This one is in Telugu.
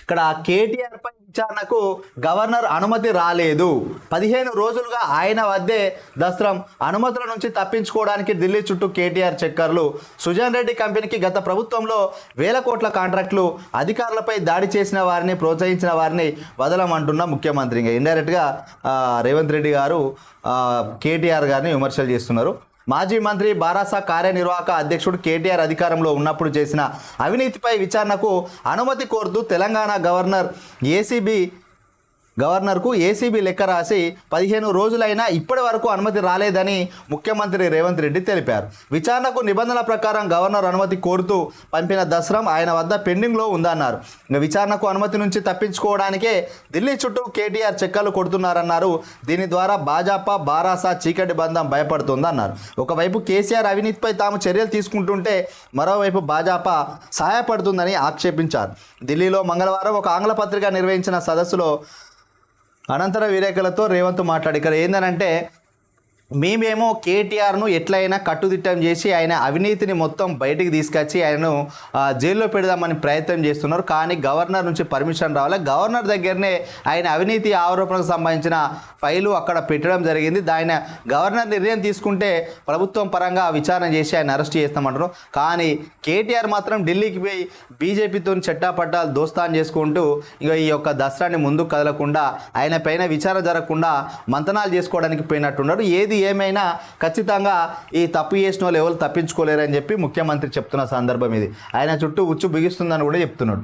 ఇక్కడ కేటీఆర్ పై విచారణకు గవర్నర్ అనుమతి రాలేదు. 15 రోజులుగా ఆయన వద్దే దస్త్రం. అనుమతుల నుంచి తప్పించుకోవడానికి ఢిల్లీ చుట్టూ కేటీఆర్ చక్కర్లు. సుజన్ రెడ్డి కంపెనీకి గత ప్రభుత్వంలో వేల కోట్ల కాంట్రాక్టులు, అధికారులపై దాడి చేసిన వారిని, ప్రోత్సహించిన వారిని వదలమంటున్న ముఖ్యమంత్రి. ఇంకా ఇండైరెక్ట్గా రేవంత్ రెడ్డి గారు కేటీఆర్ గారిని విమర్శలు చేస్తున్నారు. మాజీ మంత్రి బారాస కార్యనిర్వాహక అధ్యక్షుడు కేటీఆర్ అధికారంలో ఉన్నప్పుడు చేసిన అవినీతిపై విచారణకు అనుమతి కోరుతూ తెలంగాణ గవర్నర్కు ఏసీబీ లెక్క రాసి 15 రోజులైనా ఇప్పటి వరకు అనుమతి రాలేదని ముఖ్యమంత్రి రేవంత్ రెడ్డి తెలిపారు. విచారణకు నిబంధనల ప్రకారం గవర్నర్ అనుమతి కోరుతూ పంపిన దస్త్రం ఆయన వద్ద పెండింగ్లో ఉందన్నారు. విచారణకు అనుమతి నుంచి తప్పించుకోవడానికే ఢిల్లీ చుట్టూ కేటీఆర్ చెక్కలు కొడుతున్నారన్నారు. దీని ద్వారా భాజపా, బారాస చీకటి బంధం భయపడుతుందన్నారు. ఒకవైపు కేసీఆర్ అవినీతిపై తాము చర్యలు తీసుకుంటుంటే మరోవైపు భాజపా సహాయపడుతుందని ఆక్షేపించారు. ఢిల్లీలో మంగళవారం ఒక ఆంగ్ల పత్రిక నిర్వహించిన సదస్సులో అనంతర విలేకరులతో రేవంత్ మాట్లాడి ఇక్కడ ఏందనంటే, మేమేమో కేటీఆర్ను ఎట్లయినా కట్టుదిట్టం చేసి ఆయన అవినీతిని మొత్తం బయటికి తీసుకొచ్చి ఆయనను జైల్లో పెడదామని ప్రయత్నం చేస్తున్నారు. కానీ గవర్నర్ నుంచి పర్మిషన్ రావాలి. గవర్నర్ దగ్గరనే ఆయన అవినీతి ఆరోపణకు సంబంధించిన ఫైలు అక్కడ పెట్టడం జరిగింది. దాని గవర్నర్ నిర్ణయం తీసుకుంటే ప్రభుత్వం పరంగా విచారణ చేసి ఆయన అరెస్ట్ చేస్తామంటారు. కానీ కేటీఆర్ మాత్రం ఢిల్లీకి పోయి బీజేపీతో చట్టాపట్టాలు దోస్తాన్ చేసుకుంటూ ఇక ఈ యొక్క దసరాని ముందుకు కదలకుండా, ఆయన పైన విచారణ జరగకుండా మంతనాలు చేసుకోవడానికి పోయినట్టున్నారు. ఏది ఏమైనా ఖచ్చితంగా ఈ తప్పు చేసిన వాళ్ళు ఎవరు తప్పించుకోలేరని చెప్పి ముఖ్యమంత్రి చెప్తున్న సందర్భం ఇది. ఆయన చుట్టూ ఉచ్చు బిగిస్తుందని కూడా చెప్తున్నాడు.